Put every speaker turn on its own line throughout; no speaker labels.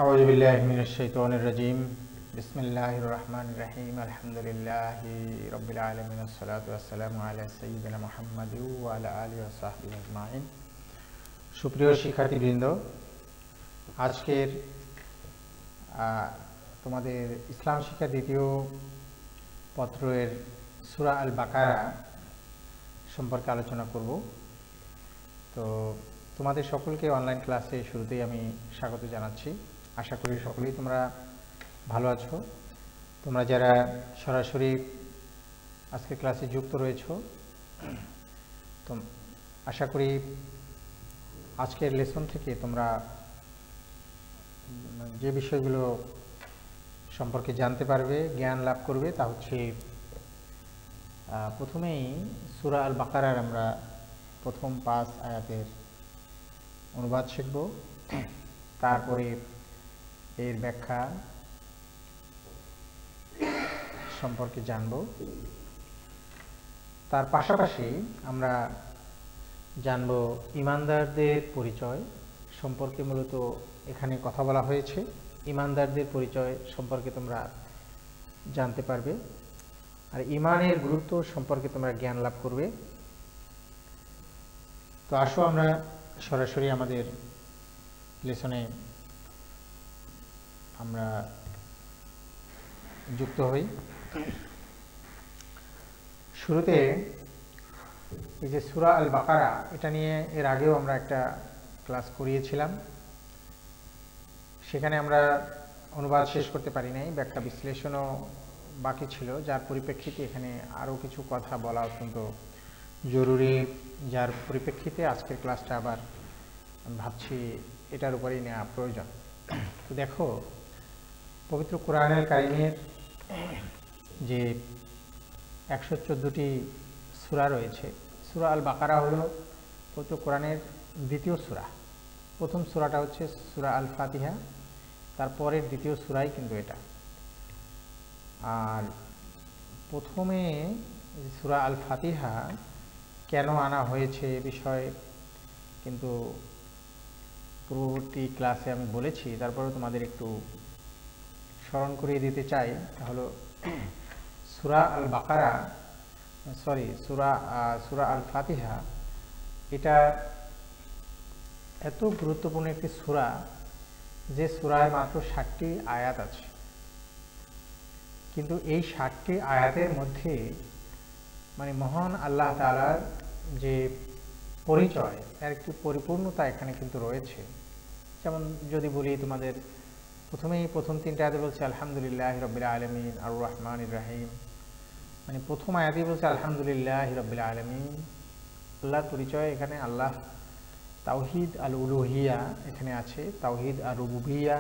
আউযু বিল্লাহি মিনাশ শাইতানির রাজিম। বিসমিল্লাহির রহমানির রহিম। আলহামদুলিল্লাহি রাব্বিল আলামিন। আসসালাতু ওয়াসসালামু আলা সাইয়্যিদিনা মুহাম্মাদিন ওয়া আলা আলিহি ওয়া সাহবিহি আজমাইন। সুপ্রিয় শিক্ষার্থীবৃন্দ, আজকের তোমাদের ইসলাম শিক্ষা দ্বিতীয় পত্রের সূরা আল বাকারা সম্পর্কে আলোচনা করব। তো তোমাদের সকলকে অনলাইন ক্লাসে শুরুতেই আমি স্বাগত জানাচ্ছি। আশা করি সকলেই তোমরা ভালো আছো। তোমরা যারা সরাসরি আজকে ক্লাসে যুক্ত রয়েছো, তো আশা করি আজকের লেসন থেকে তোমরা যে বিষয়গুলো সম্পর্কে জানতে পারবে, জ্ঞান লাভ করবে, তা হচ্ছে প্রথমেই সূরা আল বাকারার আমরা প্রথম 5 আয়াতের অনুবাদ শিখব, তারপরে এর ব্যাখ্যা সম্পর্কে জানব। তার পাশাপাশি আমরা জানব ঈমানদারদের পরিচয় সম্পর্কে। মূলত এখানে কথা বলা হয়েছে, ঈমানদারদের পরিচয় সম্পর্কে তোমরা জানতে পারবে, আর ঈমানের গুরুত্ব সম্পর্কে তোমরা জ্ঞান লাভ করবে। তো আসো আমরা সরাসরি আমাদের লেসনে আমরা যুক্ত হই। শুরুতে এই যে সূরা আল বাকারা, এটা নিয়ে এর আগেও আমরা একটা ক্লাস করিয়েছিলাম। সেখানে আমরা অনুবাদ শেষ করতে পারি নাই, ব্যাখ্যা বিশ্লেষণও বাকি ছিল, যার পরিপ্রেক্ষিতে এখানে আরও কিছু কথা বলা অত্যন্ত জরুরি, যার পরিপ্রেক্ষিতে আজকের ক্লাসটা আবার ভাবছি এটার উপরেই নেওয়া প্রয়োজন। তো দেখো, পবিত্র কোরআনুল কারীমের যে 114টি সূরা রয়েছে, সূরা আল বাকারা হলো পবিত্র কোরআনের দ্বিতীয় সূরা। প্রথম সূরাটা হচ্ছে সূরা আল ফাতিহা, তারপরের দ্বিতীয় সূরাই কিন্তু এটা। আর প্রথমে সূরা আল ফাতিহা কেন আনা হয়েছে এ বিষয়ে কিন্তু পূর্ববর্তী ক্লাসে আমি বলেছি, তারপরেও তোমাদের একটু স্মরণ করিয়ে দিতে চাই। তাহলে সূরা আল বাকারা সূরা আল ফাতিহা এটা এত গুরুত্বপূর্ণ একটি সূরা যে সূরায় মাত্র 60টি আয়াত আছে, কিন্তু এই 60টি আয়াতের মধ্যে মানে মহান আল্লাহ তাআলার যে পরিচয়, এর একটি পরিপূর্ণতা এখানে কিন্তু রয়েছে। যেমন যদি বলি তোমাদের, প্রথমেই প্রথম 3টা আয়াতে বলছে আলহামদুলিল্লাহি রাব্বিল আলামিন আর রহমানির রহিম। মানে প্রথম আয়াতেই বলছে আলহামদুলিল্লাহি রাব্বিল আলামিন, আল্লাহর পরিচয় এখানে। আল্লাহ তাওহীদ আল উলুহিয়া এখানে আছে, তাওহীদ আর রুবুবিয়া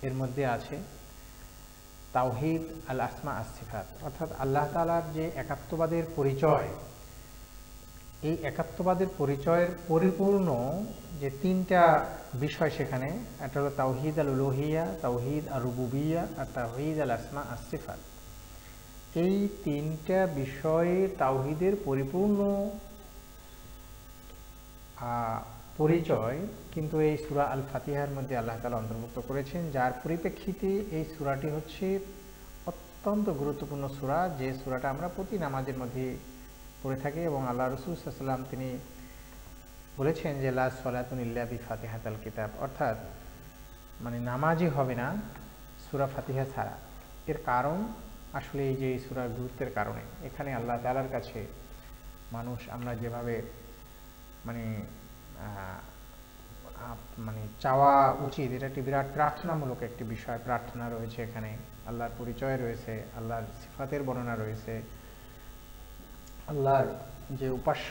এর মধ্যে আছে, তাওহীদ আল আসমা আস সিফাত, অর্থাৎ আল্লাহ তাআলার যে একাত্মবাদের পরিচয়, এই একাত্মবাদের পরিচয়ের পরিপূর্ণ যে 3টা বিষয় সেখানে, একটা হলো তাওহীদ আল উলুহিয়া, তাওহীদ আর রুবুবিয়া আর তাওহীদ আল আসমা আস সিফাত। এই 3টা বিষয়ে তাওহীদের পরিপূর্ণ পরিচয় কিন্তু এই সূরা আল ফাতিহার মধ্যে আল্লাহ তাআলা অন্তর্ভুক্ত করেছেন, যার পরিপ্রেক্ষিতে এই সূরাটি হচ্ছে অত্যন্ত গুরুত্বপূর্ণ সূরা, যে সূরাটা আমরা প্রতি নামাজের মধ্যে পড়ে থাকি। এবং আল্লাহ রাসূল সাল্লাল্লাহু আলাইহি ওয়াসাল্লাম তিনি বলেছেন যে লা সালাতুন ইল্লা বিফাতিহাতিল কিতাব, অর্থাৎ মানে নামাজই হবে না সূরা ফাতিহা ছাড়া। এর কারণ আসলে এই যে এই সূরার গুরুত্বের কারণে। এখানে আল্লাহ তাআলার কাছে মানুষ, আমরা যেভাবে মানে চাওয়া উচিত, এটা একটি বিরাট প্রার্থনামূলক একটি বিষয়। প্রার্থনা রয়েছে এখানে, আল্লাহর পরিচয় রয়েছে, আল্লাহর সিফাতের বর্ণনা রয়েছে, আল্লাহর যে উপাস্য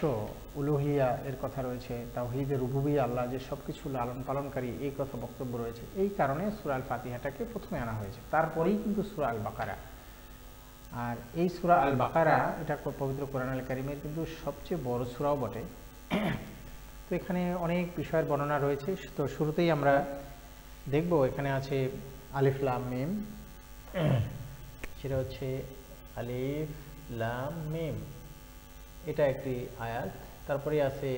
উলুহিয়া এর কথা রয়েছে, তাওহীদের রুবুবিয়া, আল্লাহ যে সবকিছু লালন পালনকারী, এই কথা বক্তব্য রয়েছে। এই কারণে সূরা আল ফাতিহাটাকে প্রথমে আনা হয়েছে, তারপরেই কিন্তু সূরা আল বাকারা। আর এই সূরা আল বাকারা এটা পবিত্র কোরআনুল কারীমের কিন্তু সবচেয়ে বড় সূরাও বটে। তো এখানে অনেক বিষয়ের বর্ণনা রয়েছে। তো শুরুতেই আমরা দেখব, এখানে আছে আলিফ লাম মিম, সেটা হচ্ছে আলিফ লাম মিম, এটা একটি আয়াত। তারপরে আছে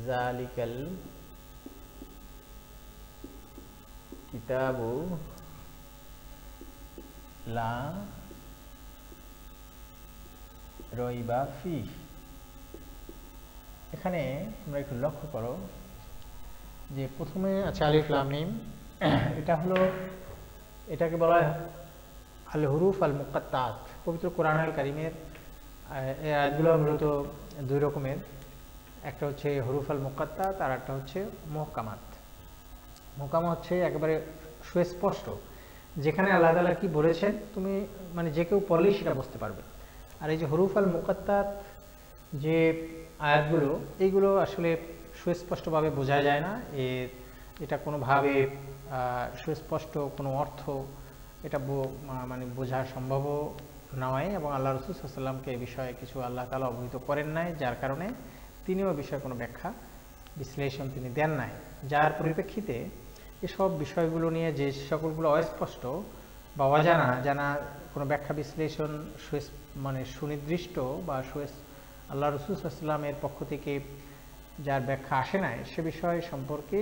জালিকাল কিতাবু লা রইবা ফিহ। এখানে তোমরা একটু লক্ষ্য করো যে প্রথমে আছে আলিফ লাম মিম, এটা হলো, এটাকে বলা হয় আল হুরুফ আল মুকাত্তাত। পবিত্র কোরআন আল কারীমের এই আয়াতগুলো মূলত দুই রকমের, একটা হচ্ছে হুরুফ আল মুকাত্তাত আর একটা হচ্ছে মুহকামাত। মুহকামা হচ্ছে একেবারে সুস্পষ্ট, যেখানে আল্লাহ তাআলা কি বলেছেন তুমি মানে যে কেউ পড়লেই সেটা বুঝতে পারবে। আর এই যে হুরুফ আল মুকাত্তাত যে আয়াতগুলো, এইগুলো আসলে সুস্পষ্টভাবে বোঝা যায় না, এটা কোনোভাবে সুস্পষ্ট কোনো অর্থ এটা মানে বোঝা সম্ভব নয়, এবং আল্লাহ রাসূল সাল্লাল্লাহু আলাইহি ওয়াসাল্লামকে এই বিষয়ে কিছু আল্লাহ তাআলা অবহিত করেন নাই, যার কারণে তিনিও বিষয়ে কোনো ব্যাখ্যা বিশ্লেষণ তিনি দেন নাই। যার পরিপ্রেক্ষিতে এসব বিষয়গুলো নিয়ে যে সকলগুলো অস্পষ্ট বা অজানা, জানা কোনো ব্যাখ্যা বিশ্লেষণ মানে সুনির্দিষ্ট বা আল্লাহ রাসূল সাল্লাল্লাহু আলাইহি ওয়াসাল্লামের পক্ষ থেকে যার ব্যাখ্যা আসে নাই, সে বিষয় সম্পর্কে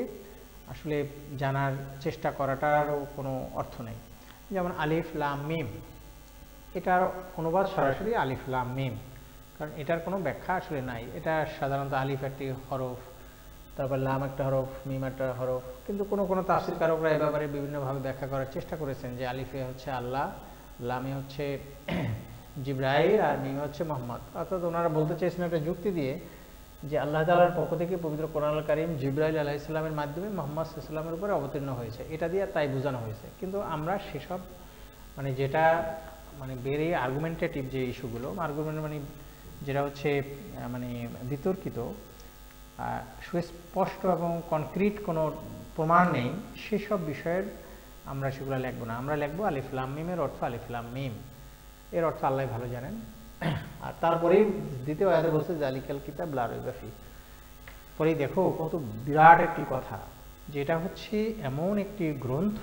আসলে জানার চেষ্টা করাটারও কোনো অর্থ নেই। যেমন আলিফ লাম মিম, এটার অনুবাদ সরাসরি আলিফ লাম মিম, কারণ এটার কোনো ব্যাখ্যা আসলে নাই। এটা সাধারণত আলিফ একটি হরফ, তারপর লাম একটা হরফ, মিম একটা হরফ, কিন্তু কোনো তাফসীরকারকরা এ ব্যাপারে বিভিন্নভাবে ব্যাখ্যা করার চেষ্টা করেছেন যে আলিফে হচ্ছে আল্লাহ, লামে হচ্ছে জিবরাইল, আর মিমে হচ্ছে মুহাম্মদ। অর্থাৎ ওনারা বলতে চেয়েছেন একটা যুক্তি দিয়ে যে আল্লাহ তাআলার পক্ষ থেকে পবিত্র কোরআনুল কারীম জিবরাইল আলাইহিস সালামের মাধ্যমে মুহাম্মদ সাল্লাল্লাহু আলাইহি ওয়াসাল্লামের উপরে অবতীর্ণ হয়েছে, এটা দিয়ে তাই বোঝানো হয়েছে। কিন্তু আমরা সেসব মানে যেটা মানে বেরে আর্গুমেন্টেটিভ যে ইস্যুগুলো, আর্গুমেন্ট মানে যেটা হচ্ছে মানে বিতর্কিত, সুস্পষ্ট এবং কনক্রিট কোনো প্রমাণ নেই, সেসব বিষয়ের আমরা সেগুলো লিখবো না। আমরা লিখবো আলিফ লাম মিমের অর্থ আলিফ লাম মিম, এর অর্থ আল্লাহ ভালো জানেন। আর তারপরেই দ্বিতীয় আয়াতে বলছে জালিকাল কিতাব লা রাইবা ফিহ। পরেই দেখো কত বিরাট একটি কথা, যেটা হচ্ছে এমন একটি গ্রন্থ,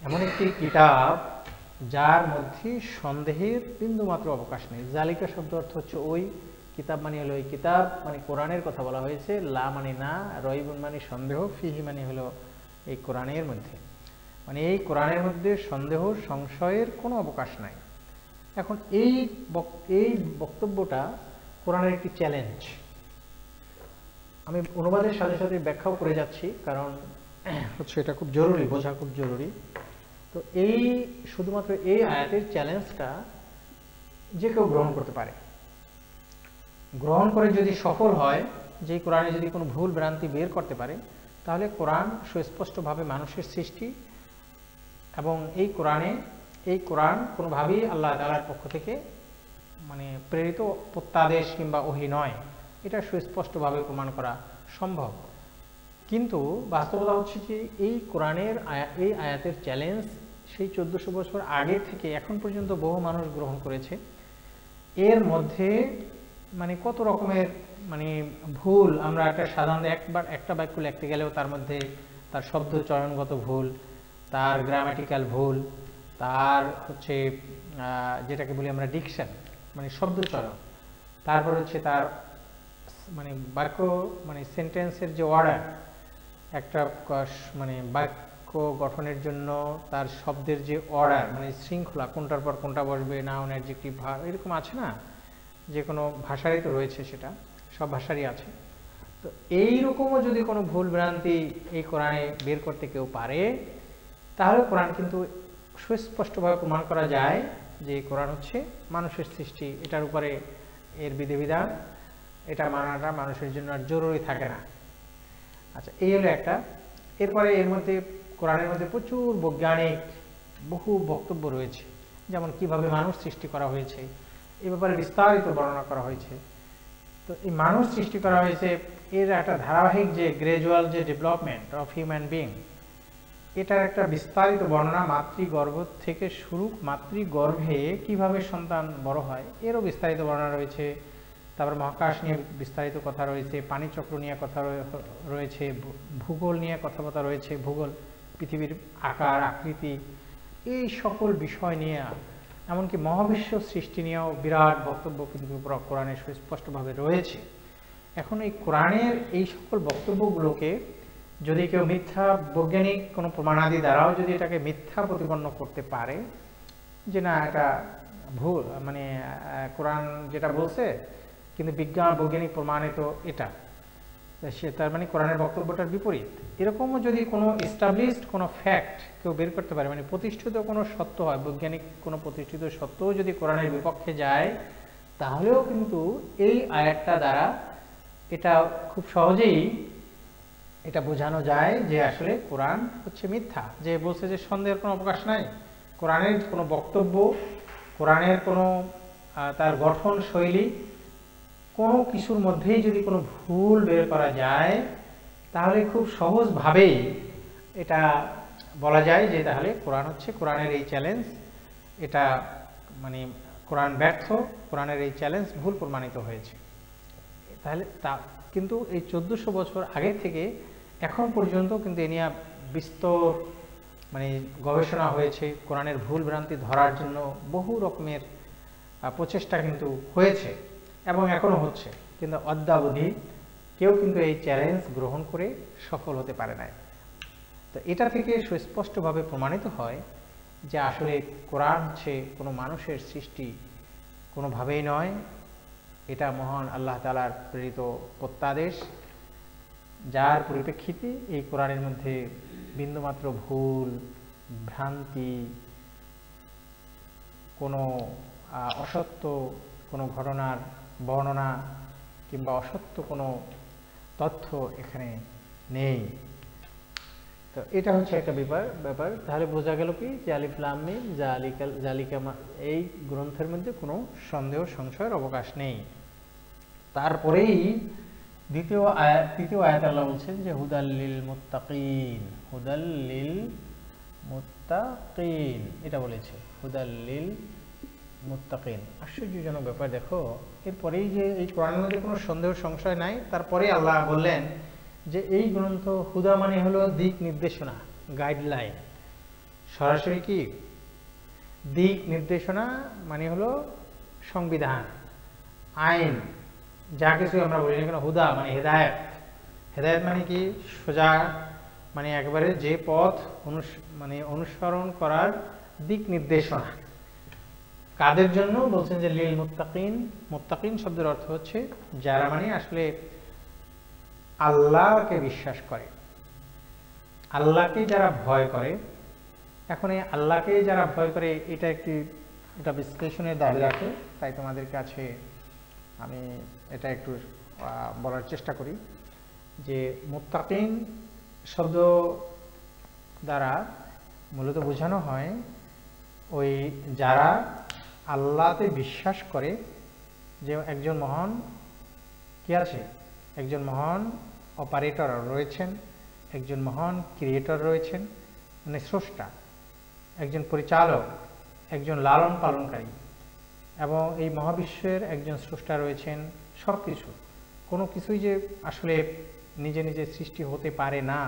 এমন একটি কিতাব যার মধ্যে সন্দেহের বিন্দুমাত্র অবকাশ নেই। জালিকা শব্দ অর্থ হচ্ছে ওই, কিতাব মানে হলো ওই কিতাব, মানে কোরআনের কথা বলা হয়েছে, লা মানে না, রইবুন মানে সন্দেহ, ফিহি মানে হলো এই কোরআনের মধ্যে, মানে এই কোরআনের মধ্যে সন্দেহ সংশয়ের কোনো অবকাশ নাই। এখন এই বক্তব্যটা কোরআনের একটি চ্যালেঞ্জ। আমি অনুবাদের সাথে সাথে ব্যাখ্যাও করে যাচ্ছি, কারণ হচ্ছে এটা খুব জরুরি, বোঝা খুব জরুরি। তো এই শুধুমাত্র এই আয়াতের চ্যালেঞ্জটা যে কেউ গ্রহণ করতে পারে, গ্রহণ করে যদি সফল হয়, যে কোরআনে যদি কোনো ভুল ভ্রান্তি বের করতে পারে, তাহলে কোরআন সুস্পষ্টভাবে মানুষের সৃষ্টি, এবং এই কোরআন কোনোভাবেই আল্লাহ তাআলার পক্ষ থেকে মানে প্রেরিত প্রত্যাদেশ কিংবা ওহী নয়, এটা সুস্পষ্টভাবে প্রমাণ করা সম্ভব। কিন্তু বাস্তবতা হচ্ছে যে এই কোরআনের এই আয়াতের চ্যালেঞ্জ সেই 1400 বছর আগে থেকে এখন পর্যন্ত বহু মানুষ গ্রহণ করেছে। এর মধ্যে মানে কত রকমের মানে ভুল, আমরা একটা সাধারণত একটা বাক্য লিখতে গেলেও তার মধ্যে তার শব্দ চয়নগত ভুল, তার গ্রামাটিক্যাল ভুল, তার হচ্ছে যেটাকে বলি আমরা ডিকশন মানে শব্দ চয়ন, তারপর হচ্ছে তার মানে বাক্য মানে সেন্টেন্সের যে অর্ডার, একটা মানে বাক্য গঠনের জন্য তার শব্দের যে অর্ডার মানে শৃঙ্খলা, কোনটার পর কোনটা বসবে, নাউন অ্যাডজেক্টিভ ভার্ব, এরকম আছে না, যে কোনো ভাষারই তো রয়েছে, সেটা সব ভাষারই আছে। তো এইরকমও যদি কোনো ভুল ভ্রান্তি এই কোরআনে বের করতে কেউ পারে, তাহলে কোরআন কিন্তু সুস্পষ্টভাবে প্রমাণ করা যায় যে কোরআন হচ্ছে মানুষের সৃষ্টি, এটার উপরে এর বিধিবিধান এটা মানাটা মানুষের জন্য আর জরুরি থাকে না। আচ্ছা, এই হলো একটা। এরপরে এর মধ্যে কোরআনের মধ্যে প্রচুর বৈজ্ঞানিক বহু বক্তব্য রয়েছে, যেমন কিভাবে মানুষ সৃষ্টি করা হয়েছে এই ব্যাপারে বিস্তারিত বর্ণনা করা হয়েছে। তো এই মানুষ সৃষ্টি করা হয়েছে, এর একটা ধারাবাহিক যে গ্রাজুয়াল যে ডেভেলপমেন্ট অফ হিউম্যান বিং, এটার একটা বিস্তারিত বর্ণনা, মাতৃগর্ভ থেকে শুরু, মাতৃগর্ভে কিভাবে সন্তান বড় হয় এরও বিস্তারিত বর্ণনা রয়েছে। তারপর মহাকাশ নিয়ে বিস্তারিত কথা রয়েছে, পানিচক্র নিয়ে কথা রয়েছে, ভূগোল নিয়ে কথাবার্তা রয়েছে, ভূগোল পৃথিবীর আকার আকৃতি এই সকল বিষয় নিয়ে, এমনকি মহাবিশ্ব সৃষ্টি নিয়েও বিরাট বক্তব্য কিন্তু কোরআনে সুস্পষ্টভাবে রয়েছে। এখন এই কোরআনের এই সকল বক্তব্যগুলোকে যদি কেউ মিথ্যা বৈজ্ঞানিক কোনো প্রমাণাদি দ্বারাও যদি এটাকে মিথ্যা প্রতিপন্ন করতে পারে যে না এটা ভুল, মানে কোরআন যেটা বলছে কিন্তু বিজ্ঞান বৈজ্ঞানিক প্রমাণিত এটা, সে তার মানে কোরআনের বক্তব্যটার বিপরীত, এরকমও যদি কোনো এস্টাবলিশড কোনো ফ্যাক্ট কেউ বের করতে পারে, মানে প্রতিষ্ঠিত কোনো সত্য হয়, বৈজ্ঞানিক কোনো প্রতিষ্ঠিত সত্যও যদি কোরআনের বিপক্ষে যায়, তাহলেও কিন্তু এই আয়াতটা দ্বারা এটা খুব সহজেই এটা বোঝানো যায় যে আসলে কোরআন হচ্ছে মিথ্যা, যে বলছে যে সন্দেহের কোনো অবকাশ নাই, কোরআনের কোনো বক্তব্য, কোরআনের কোনো তার গঠন শৈলী, কোনো কিছুর মধ্যেই যদি কোনো ভুল বের করা যায় তাহলে খুব সহজভাবেই এটা বলা যায় যে তাহলে কোরআন হচ্ছে, কোরআনের এই চ্যালেঞ্জ এটা মানে কোরআন ব্যর্থ, কোরআনের এই চ্যালেঞ্জ ভুল প্রমাণিত হয়েছে। তাহলে কিন্তু এই 1400 বছর আগে থেকে এখন পর্যন্ত কিন্তু এ নিয়ে বিস্তর মানে গবেষণা হয়েছে, কোরআনের ভুল ভ্রান্তি ধরার জন্য বহু রকমের প্রচেষ্টা কিন্তু হয়েছে এবং এখনো হচ্ছে, কিন্তু অদ্যাবধি কেউ কিন্তু এই চ্যালেঞ্জ গ্রহণ করে সফল হতে পারে নাই। তো এটা থেকে সুস্পষ্টভাবে প্রমাণিত হয় যে আসলে কোরআন হচ্ছে কোনো মানুষের সৃষ্টি কোনোভাবেই নয়, এটা মহান আল্লাহ তাআলার প্রেরিত প্রত্যাদেশ, যার পরিপ্রেক্ষিতে এই কোরআনের মধ্যে বিন্দুমাত্র ভুল ভ্রান্তি, কোনো অসত্য কোনো ঘটনার বর্ণনা কিংবা অসত্য কোনো তথ্য এখানে নেই। তো এটা হচ্ছে একটা ব্যাপার। তাহলে বোঝা গেল কি যে আলিফ লাম মিম জালিকা, এই গ্রন্থের মধ্যে কোনো সন্দেহ সংশয়ের অবকাশ নেই। তারপরেই তৃতীয় আয়াত আল্লাহ বলছেন যে হুদাল্লিল মুত্তাকিন, হুদাল্লিল মুত্তাকিন, এটা বলেছে হুদাল্লিল মুত্তাকিন। আশ্চর্যজনক ব্যাপার, দেখো এরপরেই যে এই কোরআনের মধ্যে কোনো সন্দেহ সংশয় নাই, তারপরে আল্লাহ বললেন যে এই গ্রন্থ হুদা মানে হলো দিক নির্দেশনা, গাইডলাইন, সরাসরি কি দিক নির্দেশনা মানে হলো সংবিধান, আইন, যা কিছু আমরা বলি না কেন, হুদা মানে হেদায়েত, হেদায়েত মানে কি সোজা, মানে একবারে যে পথ মানে অনুসরণ করার দিক নির্দেশনা। কাদের জন্য বলছেন যে লিল মুত্তাকিন, মুত্তাকিন শব্দের অর্থ হচ্ছে যারা মানে আসলে আল্লাহকে বিশ্বাস করে, আল্লাহকে যারা ভয় করে। এখন এই আল্লাহকে যারা ভয় করে এটা বিশ্লেষণের দাবি রাখে, তাই তোমাদের কাছে আমি এটা একটু বলার চেষ্টা করি যে মুত্তাকিন শব্দ দ্বারা মূলত বোঝানো হয় ওই যারা আল্লাহতে বিশ্বাস করে যে একজন মহান কি আছে, একজন মহান অপারেটর রয়েছেন, একজন মহান ক্রিয়েটর রয়েছেন, মানে স্রষ্টা, একজন পরিচালক, একজন লালন পালনকারী, এবং এই মহাবিশ্বের একজন স্রষ্টা রয়েছেন। সব কিছু, কোনো কিছুই যে আসলে নিজে নিজে সৃষ্টি হতে পারে না,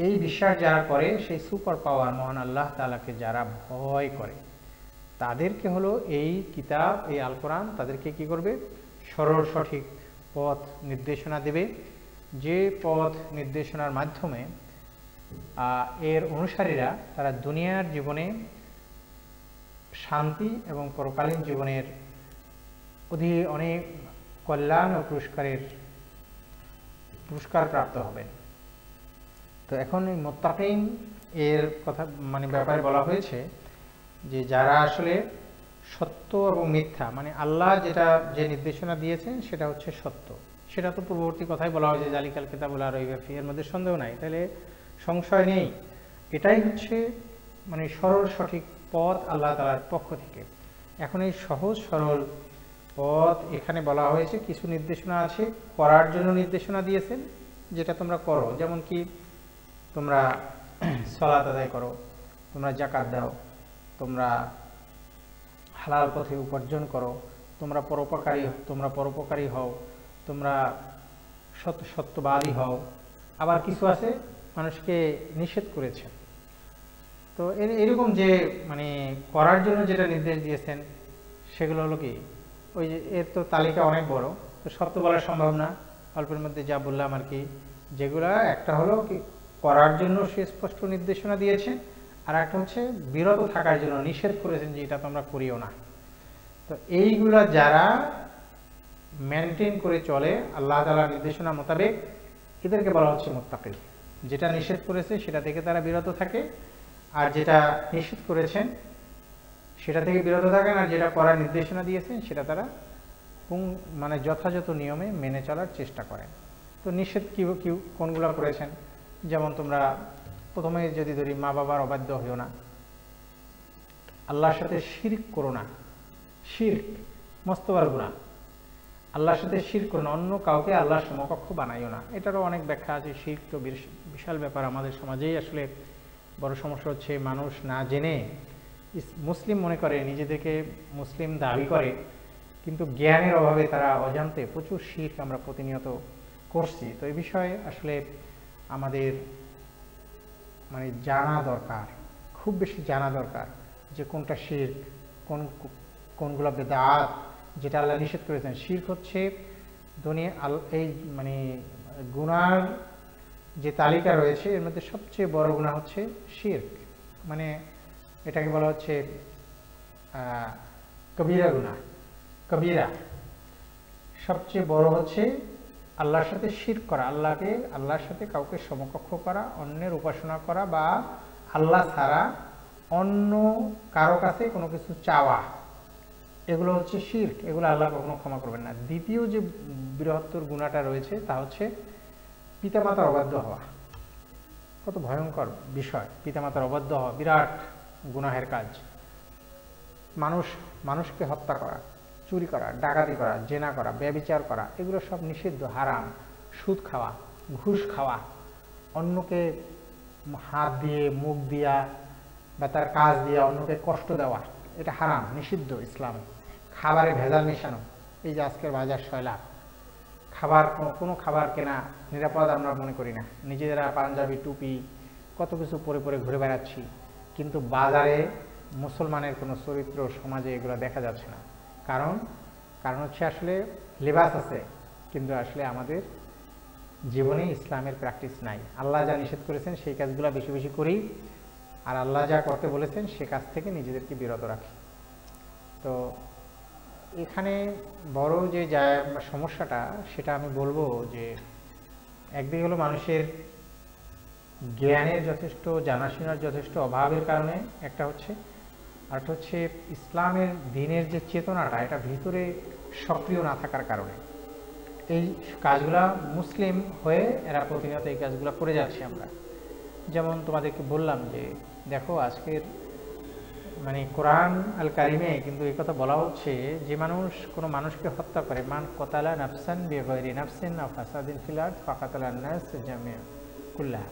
এই বিশ্বাস যারা করে, সেই সুপার পাওয়ার মহান আল্লাহ তাআলাকে যারা ভয় করে, তাদেরকে হলো এই কিতাব, এই আল কোরআন তাদেরকে কি করবে, সরল সঠিক পথ নির্দেশনা দেবে, যে পথ নির্দেশনার মাধ্যমে এর অনুসারীরা তারা দুনিয়ার জীবনে শান্তি এবং পরকালীন জীবনের অনেক কল্যাণ ও পুরস্কার প্রাপ্ত হবেন। তো এখন এই মুত্তাকিন এর কথা মানে ব্যাপারে বলা হয়েছে যে যারা আসলে সত্য এবং মিথ্যা, মানে আল্লাহ যে নির্দেশনা দিয়েছেন সেটা হচ্ছে সত্য, সেটা তো পূর্ববর্তী কথাই বলা হয়েছে জালিকাল কিতাবুল লা রাইবা ফীহি, এর মধ্যে সন্দেহ নাই, তাহলে সংশয় নেই, এটাই হচ্ছে মানে সরল সঠিক পথ আল্লাহ তাআলার পক্ষ থেকে। এখন এই সহজ সরল পথ এখানে বলা হয়েছে, কিছু নির্দেশনা আছে করার জন্য নির্দেশনা দিয়েছেন, যেটা তোমরা করো, যেমন কি তোমরা সালাত আদায় করো, তোমরা যাকাত দাও, তোমরা হালাল পথে উপার্জন করো, তোমরা পরোপকারী হও, তোমরা সত্যবাদী হও। আবার কিছু আছে মানুষকে নিষেধ করেছে। তো এরকম যে মানে করার জন্য যেটা নির্দেশ দিয়েছেন সেগুলো হলো কি, ওই যে এর তো তালিকা অনেক বড়, তো সব তো বলা সম্ভব না, অল্পের মধ্যে যা বললাম আর কি, যেগুলা একটা হলো কি করার জন্য সে স্পষ্ট নির্দেশনা দিয়েছেন, আর একটা হচ্ছে বিরত থাকার জন্য নিষেধ করেছেন যে এটা তোমরা করিও না। তো এইগুলা যারা মেনটেন করে চলে আল্লাহ তাআলার নির্দেশনা মোতাবেক, এদেরকে বলা হচ্ছে মুত্তাকি। যেটা নিষেধ করেছে সেটা থেকে তারা বিরত থাকে, আর যেটা নিষেধ করেছেন সেটা থেকে বিরত থাকেন, আর যেটা করার নির্দেশনা দিয়েছেন সেটা তারা মানে যথাযথ নিয়মে মেনে চলার চেষ্টা করেন। তো নিষেধ কি কোনগুলো করেছেন, যেমন তোমরা প্রথমে যদি ধরি, মা বাবার অবাধ্য হইও না, আল্লাহর সাথে শিরক করো না। শিরক মস্ত বড় গুনাহ। আল্লাহর সাথে শিরক করো না, অন্য কাউকে আল্লাহর সমকক্ষ বানাইও না। এটারও অনেক ব্যাখ্যা আছে। শিরক তো বিশাল ব্যাপার। আমাদের সমাজেই আসলে বড় সমস্যা হচ্ছে, মানুষ না জেনে মুসলিম মনে করে, নিজেদেরকে মুসলিম দাবি করে, কিন্তু জ্ঞানের অভাবে তারা অজান্তে প্রচুর শিরক আমরা প্রতিনিয়ত করছি। তো এই বিষয়ে আসলে আমাদের মানে জানা দরকার, খুব বেশি জানা দরকার যে কোনটা শিরক, কোনগুলো বেদাত, যেটা আল্লাহ নিষেধ করেছেন। শিরক হচ্ছে দুনিয়া এই মানে গুনার যে তালিকা রয়েছে এর মধ্যে সবচেয়ে বড় গুনাহ হচ্ছে শিরক। মানে এটাকে বলা হচ্ছে কবিরা গুনাহ। কবিরা সবচেয়ে বড় হচ্ছে আল্লাহর সাথে শিরক করা, আল্লাহর সাথে কাউকে সমকক্ষ করা, অন্যের উপাসনা করা, বা আল্লাহ ছাড়া অন্য কারো কাছে কোনো কিছু চাওয়া, এগুলো হচ্ছে শিরক। এগুলো আল্লাহ কখনো ক্ষমা করবেন না। দ্বিতীয় যে বৃহত্তর গুনাহটা রয়েছে তা হচ্ছে পিতামাতার অবাধ্য হওয়া। কত ভয়ঙ্কর বিষয়! পিতামাতার অবাধ্য হওয়া বিরাট গুনাহের কাজ। মানুষকে হত্যা করা, চুরি করা, ডাকাতি করা, জেনা করা, ব্যভিচার করা, এগুলো সব নিষিদ্ধ, হারাম। সুদ খাওয়া, ঘুষ খাওয়া, অন্যকে হাত দিয়ে, মুখ দিয়া বা তার কাজ দিয়ে অন্যকে কষ্ট দেওয়া, এটা হারাম, নিষিদ্ধ ইসলামে। খাবারে ভেজাল মেশানো, এই যে আজকের বাজার সয়লা, খাবার কোনো খাবার কেনা নিরাপদ আমরা মনে করি না। নিজেরা পাঞ্জাবি, টুপি, কত কিছু পরে পরে ঘুরে বেড়াচ্ছি, কিন্তু বাজারে মুসলমানের কোনো চরিত্র সমাজে এগুলো দেখা যাচ্ছে না। কারণ হচ্ছে আসলে লেবাস আছে, কিন্তু আসলে আমাদের জীবনে ইসলামের প্র্যাকটিস নাই। আল্লাহ যা নিষেধ করেছেন সেই কাজগুলো বেশি বেশি করি, আর আল্লাহ যা করতে বলেছেন সে কাজ থেকে নিজেদেরকে বিরত রাখি। তো এখানে বড় যে সমস্যাটা, সেটা আমি বলবো যে একদিকে হলো মানুষের জ্ঞানের যথেষ্ট, জানাশোনার যথেষ্ট অভাবের কারণে একটা হচ্ছে, আরেকটা হচ্ছে ইসলামের দ্বীনের যে চেতনাটা, এটা ভিতরে সক্রিয় না থাকার কারণে এই কাজগুলা মুসলিম হয়ে এরা প্রতিনিয়ত এই কাজগুলো করে যাচ্ছে আমরা। যেমন তোমাদেরকে বললাম যে দেখো আজকের মানে কোরআন আল কারিমে কিন্তু এই কথা বলা হচ্ছে, যে মানুষ কোনো মানুষকে হত্যা করে, মান কতালা নাফসান বিগাইরি নাফসিন আও ফাসাদিন ফিল আরদ ফাকাতালান নাস জামিআ কুল্লাহা,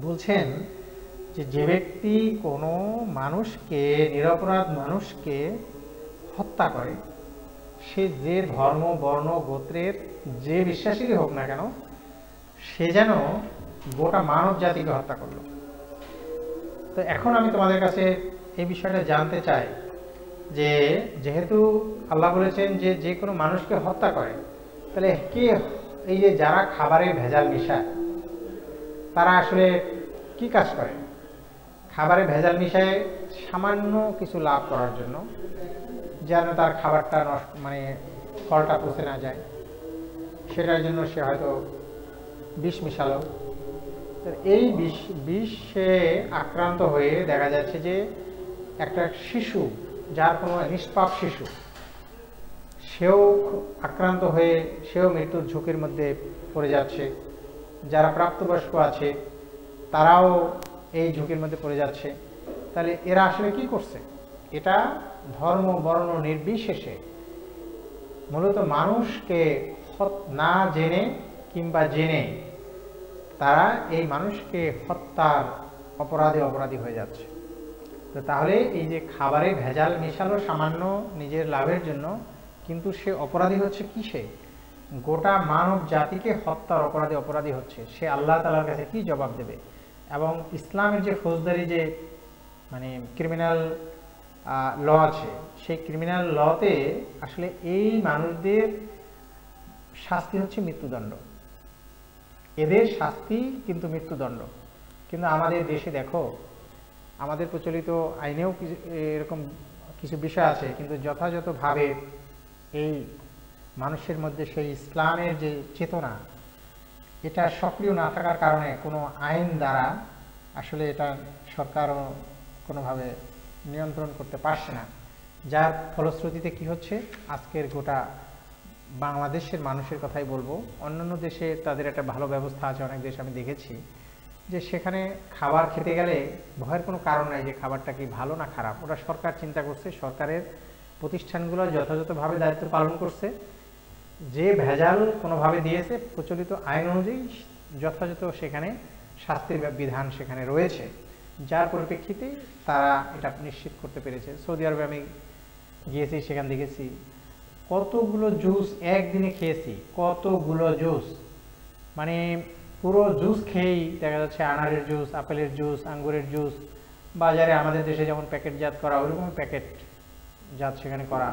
বলছেন যে ব্যক্তি কোনো মানুষকে, নিরপরাধ মানুষকে হত্যা করে, সে যে ধর্ম, বর্ণ, গোত্রের যে বিশ্বাসীরই হোক না কেন, সে যেন গোটা মানব জাতিকে হত্যা করলো। তো এখন আমি তোমাদের কাছে এই বিষয়টা জানতে চাই যে যেহেতু আল্লাহ বলেছেন যে যে কোনো মানুষকে হত্যা করে, তাহলে কে, এই যে যারা খাবারে ভেজাল মিশায় তারা আসলে কি কাজ করে? খাবারে ভেজাল মিশায় সামান্য কিছু লাভ করার জন্য, যেন তার খাবারটা নষ্ট, মানে ফলটা পচে না যায়, সেটার জন্য সে হয়তো বিষ মিশালো। এই বিষে আক্রান্ত হয়ে দেখা যাচ্ছে যে একটা শিশু, যার কোনো নিষ্পাপ শিশু, সেও আক্রান্ত হয়ে সেও মৃত্যুর ঝুঁকির মধ্যে পড়ে যাচ্ছে। যারা প্রাপ্তবয়স্ক আছে তারাও এই ঝুঁকির মধ্যে পড়ে যাচ্ছে। তাহলে এরা আসলে কি করছে? এটা ধর্ম, বর্ণ নির্বিশেষে মূলত মানুষকে না জেনে কিংবা জেনে তারা এই মানুষকে হত্যার অপরাধী হয়ে যাচ্ছে। তো তাহলে এই যে খাবারে ভেজাল মেশালো সামান্য নিজের লাভের জন্য, কিন্তু সে অপরাধী হচ্ছে কিসে? গোটা মানব জাতিকে হত্যার অপরাধী হচ্ছে। সে আল্লাহ তাআলার কাছে কি জবাব দেবে? এবং ইসলামের যে ফৌজদারি যে মানে ক্রিমিনাল ল আছে, সেই ক্রিমিনাল লতে আসলে এই মানুষদের শাস্তি হচ্ছে মৃত্যুদণ্ড। এদের শাস্তি কিন্তু মৃত্যুদণ্ড। কিন্তু আমাদের দেশে দেখো, আমাদের প্রচলিত আইনেও এরকম কিছু বিষয় আছে, কিন্তু যথাযথভাবে এই মানুষের মধ্যে সেই ইসলামের যে চেতনা, এটা সক্রিয় না থাকার কারণে কোনো আইন দ্বারা আসলে এটা সরকারও কোনোভাবে নিয়ন্ত্রণ করতে পারছে না। যার ফলশ্রুতিতে কি হচ্ছে, আজকের গোটা বাংলাদেশের মানুষের কথাই বলবো, অন্যান্য দেশে তাদের একটা ভালো ব্যবস্থা আছে, অনেক দেশে আমি দেখেছি যে সেখানে খাবার খেতে গেলে ভয়ের কোনো কারণ নাই যে খাবারটা কি ভালো না খারাপ। ওরা সরকার চিন্তা করছে, সরকারের প্রতিষ্ঠানগুলো যথাযথভাবে দায়িত্ব পালন করছে, যে ভেজাল কোনোভাবে দিয়েছে প্রচলিত আইন অনুযায়ী যথাযথ সেখানে শাস্তির বিধান সেখানে রয়েছে, যার পরিপ্রেক্ষিতে তারা এটা নিশ্চিত করতে পেরেছে। সৌদি আরবে আমি গিয়েছি, সেখানে দেখেছি কতগুলো জুস একদিনে খেয়েছি, কতগুলো জুস, মানে পুরো জুস খেয়েই দেখা যাচ্ছে আনারের জুস, আপেলের জুস, আঙ্গুরের জুস, বাজারে আমাদের দেশে যেমন প্যাকেটজাত করা ওইরকম প্যাকেটজাত সেখানে করা,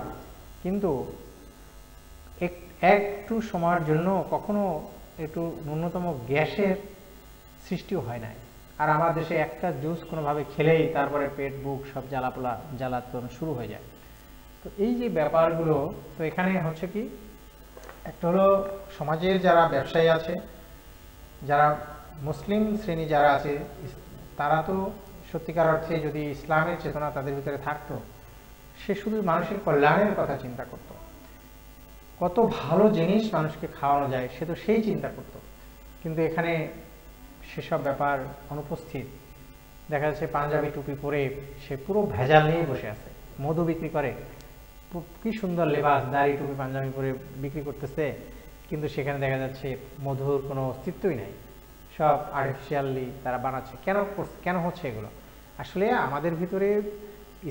কিন্তু একটু সময়ের জন্য কখনো একটু ন্যূনতম গ্যাসের সৃষ্টিও হয় না। আর আমার দেশে একটা জুস কোনোভাবে খেলেই তারপরে পেট বুক সব জ্বালাতন শুরু হয়ে যায়। তো এই যে ব্যাপারগুলো, তো এখানে হচ্ছে কি, একটা হলো সমাজের যারা ব্যবসায়ী আছে, যারা মুসলিম শ্রেণী যারা আছে, তারা তো সত্যিকার অর্থে যদি ইসলামের চেতনা তাদের ভিতরে থাকতো, সে শুধু মানুষের কল্যাণের কথা চিন্তা করত, কত ভালো জিনিস মানুষকে খাওয়ানো যায় সে তো সেই চিন্তা করত। কিন্তু এখানে সেসব ব্যাপার অনুপস্থিত। দেখা যাচ্ছে পাঞ্জাবি টুপি পরে সে পুরো ভেজাল নিয়ে বসে আছে, মধু বিক্রি করে, কি সুন্দর লেবাস, দাড়ি টুপি পাঞ্জাবি পরে বিক্রি করতেছে, কিন্তু সেখানে দেখা যাচ্ছে মধুর কোনো অস্তিত্বই নাই, সব আর্টিফিশিয়ালি তারা বানাচ্ছে। কেন হচ্ছে এগুলো? আসলে আমাদের ভিতরে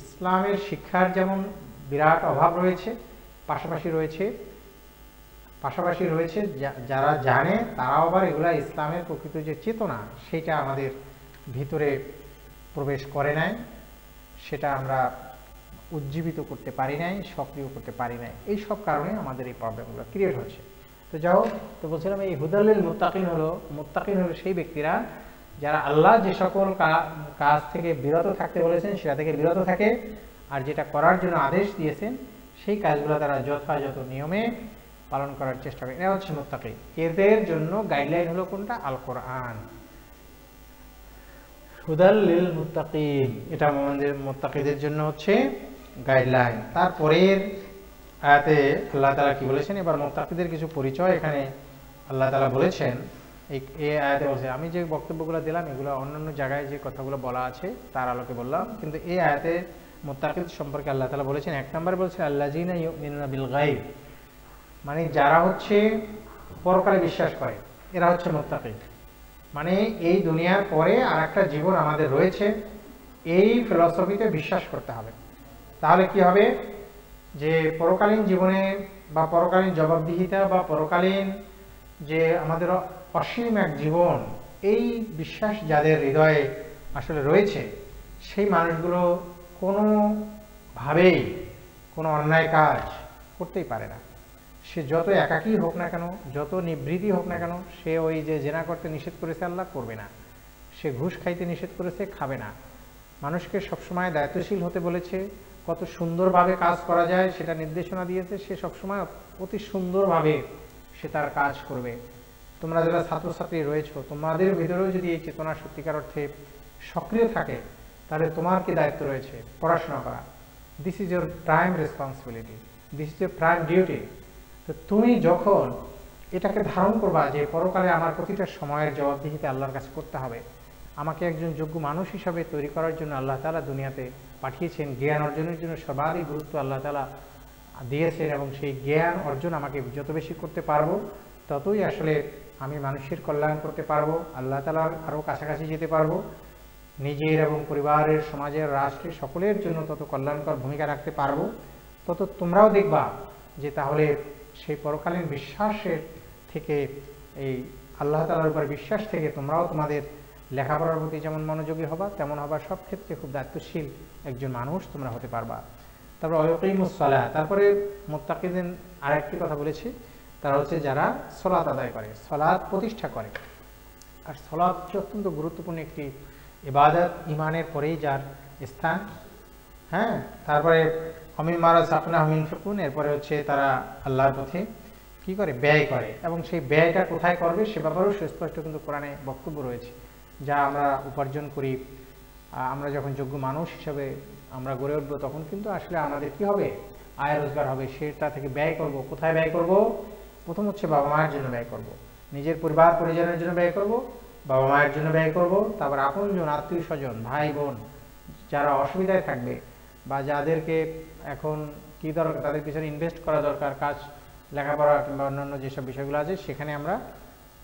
ইসলামের শিক্ষার যেমন বিরাট অভাব রয়েছে, পাশাপাশি রয়েছে যারা জানে তারাও আবার এগুলা ইসলামের প্রকৃত যে চেতনা সেটা আমাদের ভিতরে প্রবেশ করে নাই, সেটা আমরা উজ্জীবিত করতে পারি নাই, সক্রিয় করতে পারি নাই। এই সব কারণে আমাদের এই প্রবলেমগুলো ক্রিয়েট হচ্ছে। তো যাও, তো বলছিলাম এই হুদাল্লিল মুত্তাকিন হলো সেই ব্যক্তিরা যারা আল্লাহ যে সকল কাজ থেকে বিরত থাকতে বলেছেন সেটা থেকে বিরত থাকে, আর যেটা করার জন্য আদেশ দিয়েছেন সেই কাজগুলো তারা যথাযথ নিয়মে পালন করার চেষ্টা করে। এরা হচ্ছে মুত্তাকি। এদের জন্য গাইডলাইন হলো কোনটা? আল কোরআন। হুদাল লিল মুত্তাকিন, এটা আমাদের মুত্তাকিদের জন্য হচ্ছে গাইডলাইন। তারপরের আয়াতে আল্লাহ তাআলা কি বলেছেন, এবার মুত্তাকিদের কিছু পরিচয় এখানে আল্লাহ তাআলা বলেছেন। এই আয়াতে বলছে, আমি যে বক্তব্যগুলো দিলাম এগুলো অন্যান্য জায়গায় যে কথাগুলো বলা আছে তার আলোকে বললাম, কিন্তু এই আয়াতে মুত্তাকিদ সম্পর্কে আল্লাহ তাআলা বলেছেন, এক নম্বরে বলছেন আল্লাযীনা ইউমিনুনা বিল গায়ব, মানে যারা হচ্ছে পরকালে বিশ্বাস করে, এরা হচ্ছে মুত্তাকি। মানে এই দুনিয়ার পরে আর একটা জীবন আমাদের রয়েছে, এই ফিলসফিতে বিশ্বাস করতে হবে। তাহলে কি হবে, যে পরকালীন জীবনে বা পরকালীন জবাবদিহিতা বা পরকালীন যে আমাদের অসীম এক জীবন, এই বিশ্বাস যাদের হৃদয়ে আসলে রয়েছে, সেই মানুষগুলো কোনোভাবেই কোনো অন্যায় কাজ করতেই পারে না। সে যত একাকী হোক না কেন, যত নিবৃত্তি হোক না কেন, সে ওই যে জেনা করতে নিষেধ করেছে আল্লাহ, করবে না। সে ঘুষ খাইতে নিষেধ করেছে, খাবে না। মানুষকে সবসময় দায়িত্বশীল হতে বলেছে, কত সুন্দরভাবে কাজ করা যায় সেটা নির্দেশনা দিয়েছে, সে সবসময় অতি সুন্দরভাবে সে তার কাজ করবে। তোমরা যারা ছাত্রছাত্রী রয়েছ, তোমাদের ভিতরেও যদি এই চেতনা সত্যিকার অর্থে সক্রিয় থাকে, তাহলে তোমার কি দায়িত্ব রয়েছে? পড়াশোনা করা। This is your prime responsibility, this is your prime duty. তো তুমি যখন এটাকে ধারণ করবা যে পরকালে আমার প্রতিটা সময়ের জবাবদিহিতে আল্লাহর কাছে করতে হবে, আমাকে একজন যোগ্য মানুষ হিসাবে তৈরি করার জন্য আল্লাহ তাআলা দুনিয়াতে পাঠিয়েছেন, জ্ঞান অর্জনের জন্য সর্বাধিক গুরুত্ব আল্লাহ তাআলা দিয়েছেন, এবং সেই জ্ঞান অর্জন আমাকে যত বেশি করতে পারবো ততই আসলে আমি মানুষের কল্যাণ করতে পারবো, আল্লাহ তাআলার আরও কাছাকাছি যেতে পারবো, নিজের এবং পরিবারের, সমাজের, রাষ্ট্রের সকলের জন্য তত কল্যাণকর ভূমিকা রাখতে পারবো। তত তোমরাও দেখবা যে তাহলে সেই পরকালীন বিশ্বাসের থেকে, এই আল্লাহ তাআলার উপর বিশ্বাস থেকে তোমরাও তোমাদের লেখাপড়ার প্রতি যেমন মনোযোগী হবা, তেমন হবা সব ক্ষেত্রে খুব দায়িত্বশীল একজন মানুষ তোমরা হতে পারবা। তারপর ওয়াকিমুস সালাহ, তারপরে মুত্তাকিদের আরেকটি কথা বলেছি, তারা হচ্ছে যারা সালাত আদায় করে, সালাত প্রতিষ্ঠা করে। আর সালাত হচ্ছে অত্যন্ত গুরুত্বপূর্ণ একটি ইবাদত, ইমানের পরেই যার স্থান। হ্যাঁ, তারপরে মিম্মা রাযাকনাহুম ইউনফিকুন, এরপরে হচ্ছে তারা আল্লাহর পথে কি করে, ব্যয় করে, এবং সেই ব্যয়টা কোথায় করবে সে ব্যাপারেও সুস্পষ্ট কিন্তু কোরআনে বক্তব্য রয়েছে। যা আমরা উপার্জন করি, আমরা যখন যোগ্য মানুষ হিসাবে আমরা গড়ে উঠবো, তখন কিন্তু আসলে আমাদের কি হবে, আয় রোজগার হবে, সেটা থেকে ব্যয় করব। কোথায় ব্যয় করব? প্রথম হচ্ছে বাবা মায়ের জন্য ব্যয় করব, নিজের পরিবার পরিজনের জন্য ব্যয় করব, বাবা মায়ের জন্য ব্যয় করব, তারপর আপনজন, আত্মীয় স্বজন, ভাই বোন যারা অসুবিধায় থাকবে বা যাদেরকে এখন কি দরকার, তাদের পিছনে ইনভেস্ট করা দরকার, কাজ, লেখাপড়া কিংবা অন্যান্য যেসব বিষয়গুলো আছে সেখানে আমরা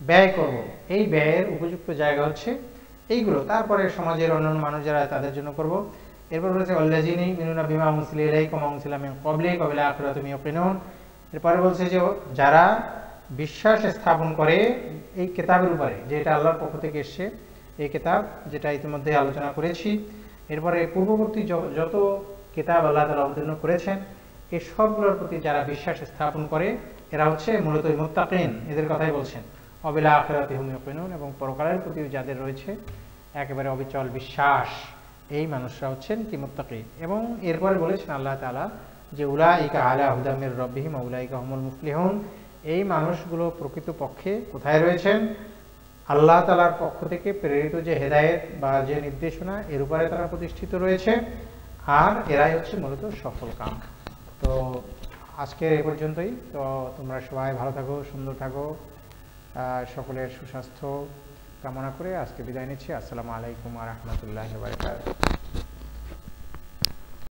ব্যয় করব। এই ব্যয়ের উপযুক্ত জায়গা হচ্ছে এইগুলো। তারপরে সমাজের অন্যান্য মানুষ যারা তাদের জন্য করব। এরপর বলেছে আল্লাযীনা ইউমিনুনা বিমা উনজিলা ইলাইকা ওয়া উনজিলা মিন ক্বাবলিকা ওয়া বিল আখিরাতি হুম ইউকিনুন। এরপরে বলছে যে যারা বিশ্বাস স্থাপন করে এই কিতাবের উপরে, যেটা আল্লাহর পক্ষ থেকে এসেছে, এই কিতাব যেটা ইতিমধ্যে আলোচনা করেছি। এরপরে পূর্ববর্তী যত কিতাব আল্লাহ তাআলা অবতীর্ণ করেছেন, এই সবগুলোর প্রতি যারা বিশ্বাস স্থাপন করে এরা হচ্ছে মূলত মুত্তাকিন, এদের কথাই বলছেন। ওয়া বিল আখিরাতি হুম ইউকিনুন, এবং পরকালের প্রতি যাদের রয়েছে একেবারে অবিচল বিশ্বাস, এই মানুষরা হচ্ছেন কি, মুত্তাকিন। এবং এরপরে বলেছেন আল্লাহ তাআলা যে উলাইকা আলা হুদাম মির রাব্বিহিম ওয়া উলাইকা হুমুল মুফলিহুন, এই মানুষগুলো প্রকৃতপক্ষে কোথায় রয়েছেন, আল্লাহ তাআলার পক্ষ থেকে প্রেরিত যে হেদায়েত বা যে নির্দেশনা, এর উপরে তারা প্রতিষ্ঠিত রয়েছে, আর এরাই হচ্ছে মূলত সফল কাম। তো আজকে এই পর্যন্তই। তো তোমরা সবাই ভালো থাকো, সুন্দর থাকো, সকলের সুস্বাস্থ্য কামনা করে আজকে বিদায় নিচ্ছি। আসসালামু আলাইকুম ওয়া রাহমাতুল্লাহি ওয়া বারাকাতুহু।